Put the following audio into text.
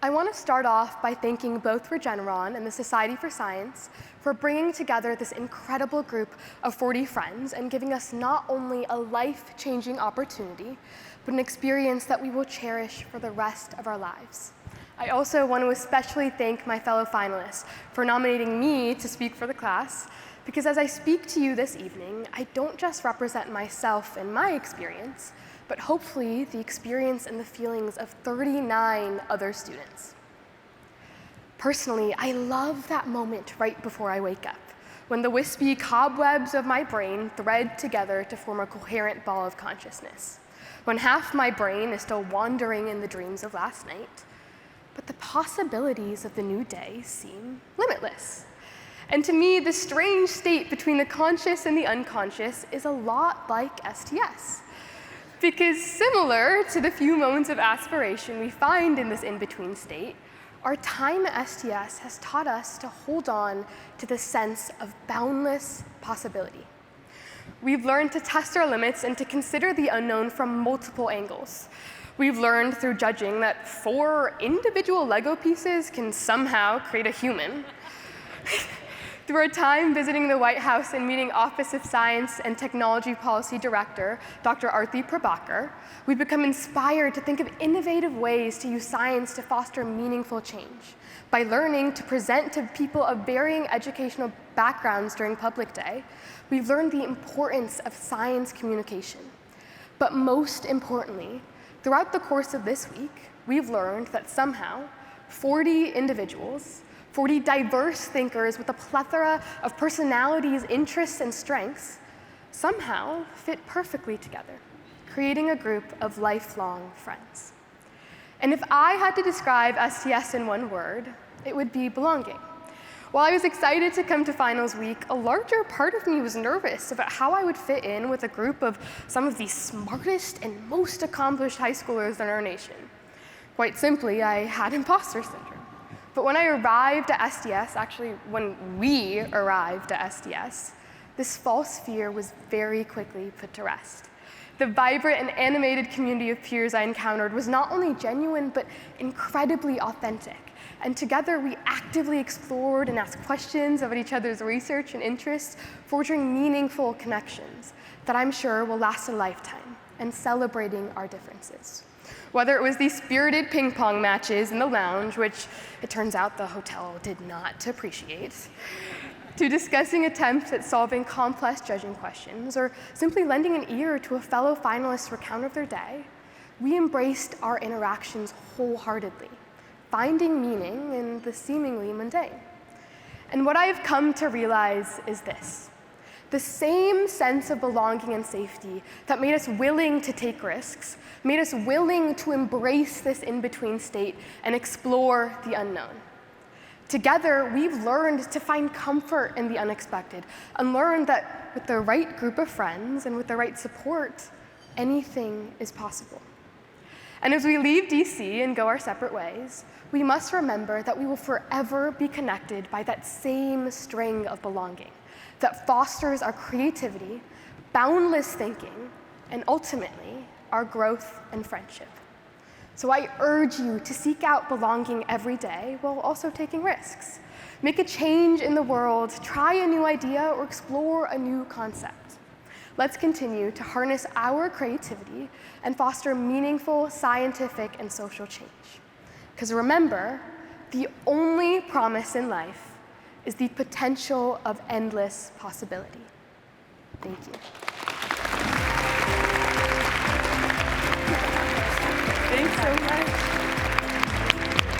I want to start off by thanking both Regeneron and the Society for Science for bringing together this incredible group of 40 friends and giving us not only a life-changing opportunity, but an experience that we will cherish for the rest of our lives. I also want to especially thank my fellow finalists for nominating me to speak for the class, because as I speak to you this evening, I don't just represent myself and my experience, but hopefully the experience and the feelings of 39 other students. Personally, I love that moment right before I wake up, when the wispy cobwebs of my brain thread together to form a coherent ball of consciousness, when half my brain is still wandering in the dreams of last night, but the possibilities of the new day seem limitless. And to me, the strange state between the conscious and the unconscious is a lot like STS. Because similar to the few moments of aspiration we find in this in-between state, our time at STS has taught us to hold on to the sense of boundless possibility. We've learned to test our limits and to consider the unknown from multiple angles. We've learned through judging that 4 individual Lego pieces can somehow create a human. Through our time visiting the White House and meeting Office of Science and Technology Policy Director, Dr. Aditi, we've become inspired to think of innovative ways to use science to foster meaningful change. By learning to present to people of varying educational backgrounds during Public Day, we've learned the importance of science communication. But most importantly, throughout the course of this week, we've learned that somehow 40 individuals, 40 diverse thinkers with a plethora of personalities, interests, and strengths somehow fit perfectly together, creating a group of lifelong friends. And if I had to describe STS in one word, it would be belonging. While I was excited to come to finals week, a larger part of me was nervous about how I would fit in with a group of some of the smartest and most accomplished high schoolers in our nation. Quite simply, I had imposter syndrome. But when I arrived at STS, actually when we arrived at STS, this false fear was very quickly put to rest. The vibrant and animated community of peers I encountered was not only genuine, but incredibly authentic. And together, we actively explored and asked questions about each other's research and interests, forging meaningful connections that I'm sure will last a lifetime, and celebrating our differences. Whether it was these spirited ping pong matches in the lounge, which it turns out the hotel did not appreciate, to discussing attempts at solving complex judging questions, or simply lending an ear to a fellow finalist's recount of their day, we embraced our interactions wholeheartedly, finding meaning in the seemingly mundane. And what I've come to realize is this: the same sense of belonging and safety that made us willing to take risks, made us willing to embrace this in-between state and explore the unknown. Together, we've learned to find comfort in the unexpected and learned that with the right group of friends and with the right support, anything is possible. And as we leave DC and go our separate ways, we must remember that we will forever be connected by that same string of belonging that fosters our creativity, boundless thinking, and ultimately, our growth and friendship. So I urge you to seek out belonging every day while also taking risks. Make a change in the world, try a new idea, or explore a new concept. Let's continue to harness our creativity and foster meaningful scientific and social change. Because remember, the only promise in life is the potential of endless possibility. Thank you.